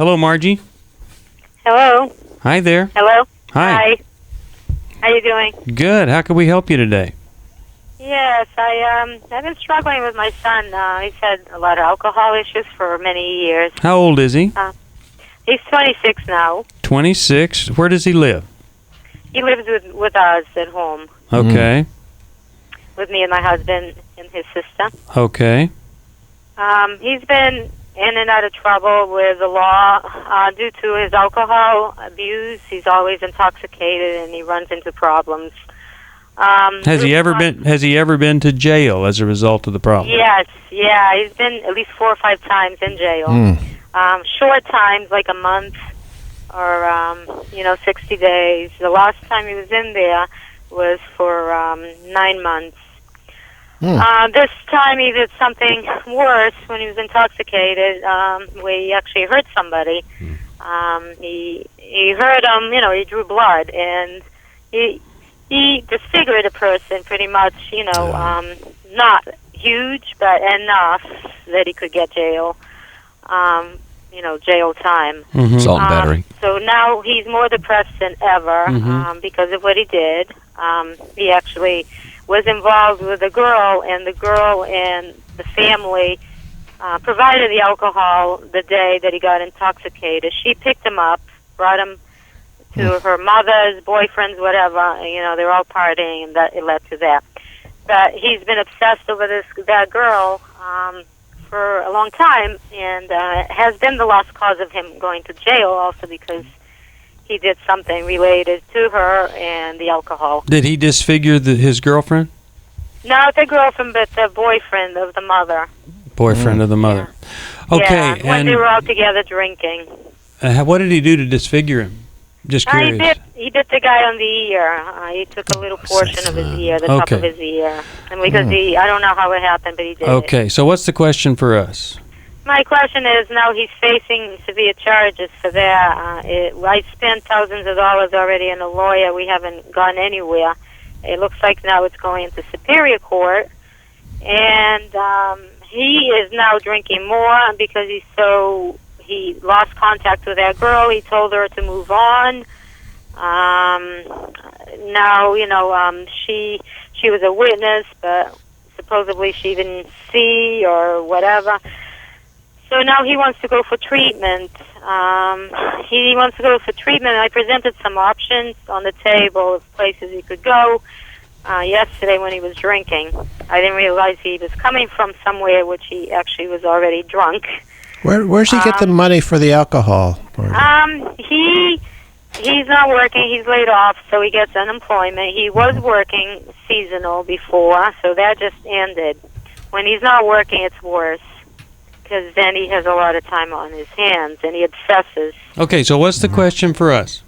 Hello, Margie. Hello. Hi there. Hello. Hi. How you doing? Good. How can we help you today? Yes, I've been struggling with my son. He's had a lot of alcohol issues for many years. How old is he? He's 26 now. 26. Where does he live? He lives with us at home, Okay. with me and my husband and his sister. Okay. He's been in and out of trouble with the law due to his alcohol abuse. He's always intoxicated and he runs into problems. Has he ever been to jail as a result of the problem? Yes, yeah. He's been at least 4 or 5 times in jail. Short times, like a month or 60 days. The last time he was in there was for 9 months. This time he did something worse when he was intoxicated, where he actually hurt somebody. He hurt him, he drew blood, and he disfigured a person pretty much, not huge, but enough that he could get jail time. Assault and battery. So now he's more depressed than ever because of what he did. He actually was involved with a girl, and the girl and the family provided the alcohol the day that he got intoxicated. She picked him up, brought him to her mother's, boyfriend's, whatever. They're all partying, and that it led to that. But he's been obsessed over that girl for a long time, and has been the lost cause of him going to jail also because he did something related to her and the alcohol. Did he disfigure his girlfriend? Not the girlfriend, but the boyfriend of the mother. Boyfriend of the mother. Yeah. Okay. Yeah, when they were all together drinking. What did he do to disfigure him? Just curious. He bit the guy on the ear. He took a little portion of his ear, the top of his ear. And because I don't know how it happened, but he did Okay, so what's the question for us? My question is, now he's facing severe charges for that. I spent thousands of dollars already on a lawyer. We haven't gone anywhere. It looks like now it's going into Superior Court. And he is now drinking more because he lost contact with that girl. He told her to move on. Now, she was a witness, but supposedly she didn't see or whatever. So now he wants to go for treatment. He wants to go for treatment. I presented some options on the table of places he could go yesterday when he was drinking. I didn't realize he was coming from somewhere which he actually was already drunk. Where's he get the money for the alcohol? He's not working. He's laid off, so he gets unemployment. He was working seasonal before, so that just ended. When he's not working, it's worse, because then he has a lot of time on his hands, and he obsesses. Okay, so what's the question for us?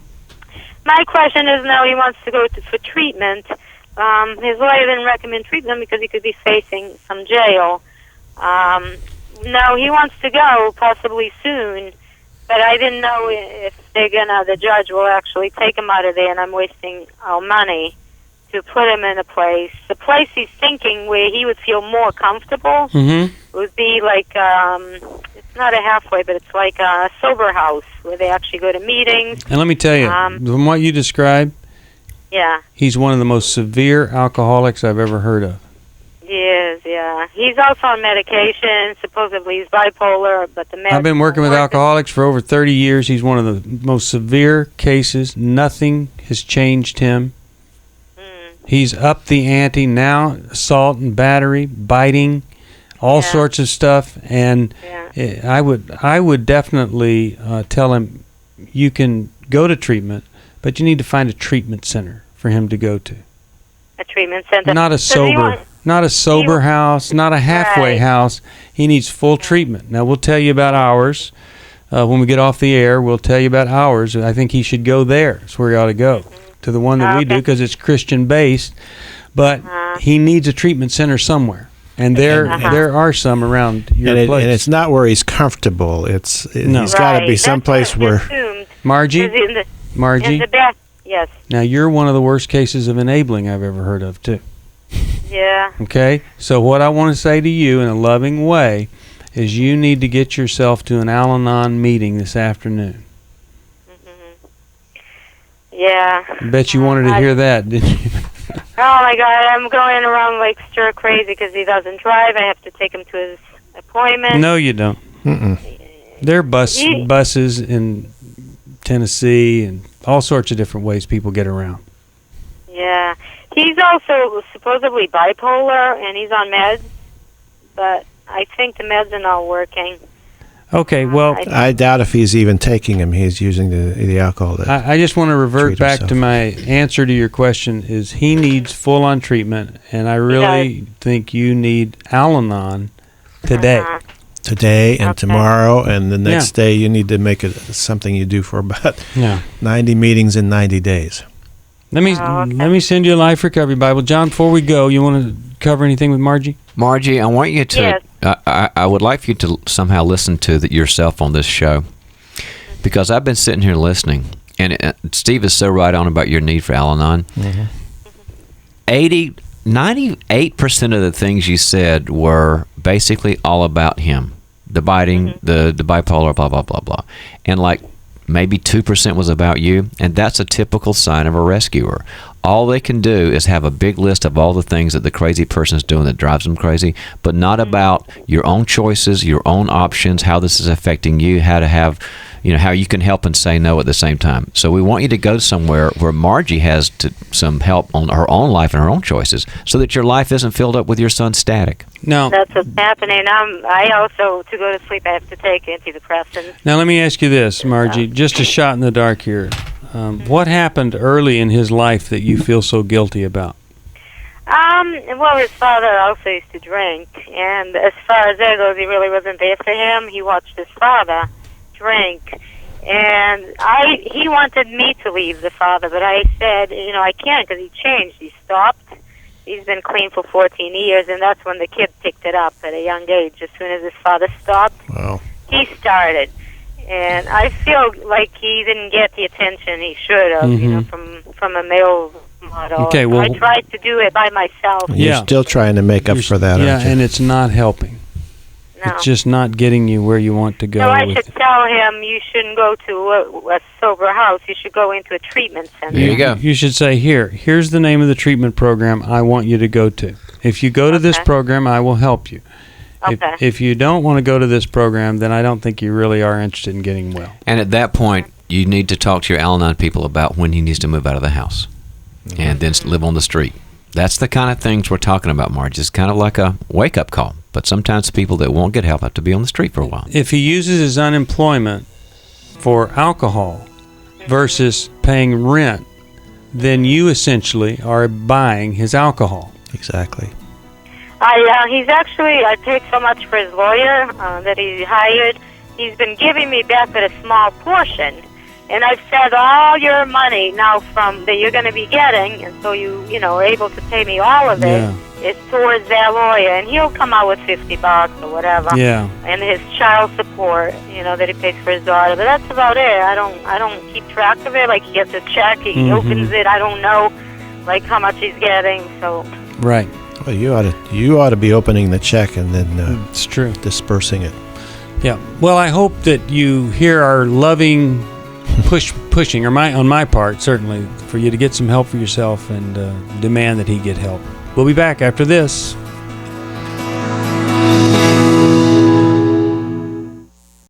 My question is, now he wants to go for treatment. His lawyer didn't recommend treatment because he could be facing some jail. No, he wants to go possibly soon, but I didn't know if the judge will actually take him out of there, and I'm wasting our money to put him in a place. The place he's thinking where he would feel more comfortable would be like, it's not a halfway, but it's like a sober house where they actually go to meetings. And let me tell you, from what you described, he's one of the most severe alcoholics I've ever heard of. Yes, yeah. He's also on medication. Supposedly he's bipolar, but the I've been working with alcoholics for over 30 years. He's one of the most severe cases. Nothing has changed him. He's upped the ante now, assault and battery, biting, all sorts of stuff. And I would definitely tell him you can go to treatment, but you need to find a treatment center for him to go to. A treatment center? Not a sober house, not a halfway house. He needs full treatment. Now, we'll tell you about ours. When we get off the air, we'll tell you about ours. I think he should go there. That's where he ought to go, to the one that we do, because it's Christian-based. But he needs a treatment center somewhere. And there are some around your place. And it's not where he's comfortable. He's got to be someplace where... Margie? In the back, yes. Now, you're one of the worst cases of enabling I've ever heard of, too. Yeah. Okay? So what I want to say to you in a loving way is you need to get yourself to an Al-Anon meeting this afternoon. Yeah. I bet you wanted to hear that, didn't you? Oh my God, I'm going around like stir crazy because he doesn't drive. I have to take him to his appointment. No, you don't. There are buses in Tennessee and all sorts of different ways people get around. Yeah. He's also supposedly bipolar, and he's on meds, but I think the meds are not working. Okay, well, I doubt if he's even taking them. He's using the alcohol. I just want to revert back to my answer to your question. Is he needs full-on treatment, and I really think you need Al-Anon today. Today and tomorrow, and the next day you need to make it something you do for about 90 meetings in 90 days. Let me send you a Life Recovery Bible. John, before we go, you want to cover anything with Margie? Margie, I want you to. Yes. I would like for you to somehow listen to yourself on this show, because I've been sitting here listening, and Steve is so right on about your need for Al-Anon. 98% of the things you said were basically all about him, the biting, the bipolar, blah blah blah blah, and like maybe 2% was about you, and that's a typical sign of a rescuer. All they can do is have a big list of all the things that the crazy person is doing that drives them crazy, but not about your own choices, your own options, how this is affecting you, how to have, how you can help and say no at the same time. So we want you to go somewhere where Margie has some help on her own life and her own choices, so that your life isn't filled up with your son's static. No. That's what's happening. I also, to go to sleep, I have to take antidepressants. Now let me ask you this, Margie, just a shot in the dark here. What happened early in his life that you feel so guilty about? Well, his father also used to drink, and as far as that goes, he really wasn't there for him. He watched his father drink, and he wanted me to leave the father, but I said, I can't, because he changed. He stopped. He's been clean for 14 years, and that's when the kid picked it up at a young age. As soon as his father stopped, he started. And I feel like he didn't get the attention he should have, from a male model. Okay, well, I tried to do it by myself. You're still trying to make up for that, aren't you? And it's not helping. No. It's just not getting you where you want to go. So I should tell him you shouldn't go to a sober house. You should go into a treatment center. There you go. You should say, here's the name of the treatment program I want you to go to. If you go to this program, I will help you. Okay. If you don't want to go to this program, then I don't think you really are interested in getting well. And at that point, you need to talk to your Al-Anon people about when he needs to move out of the house and then live on the street. That's the kind of things we're talking about, Marge. It's kind of like a wake-up call. But sometimes people that won't get help have to be on the street for a while. If he uses his unemployment for alcohol versus paying rent, then you essentially are buying his alcohol. Exactly. I paid so much for his lawyer that he hired. He's been giving me back but a small portion. And I've said all your money now that you're going to be getting, and so you are able to pay me all of it, is towards that lawyer. And he'll come out with $50 or whatever. Yeah. And his child support, that he pays for his daughter. But that's about it. I don't keep track of it. Like, he gets a check, he opens it. I don't know, like, how much he's getting. So. Right. Well, you ought to be opening the check and then it's true. Dispersing it. Yeah. Well, I hope that you hear our loving pushing, or on my part, certainly, for you to get some help for yourself and demand that he get help. We'll be back after this.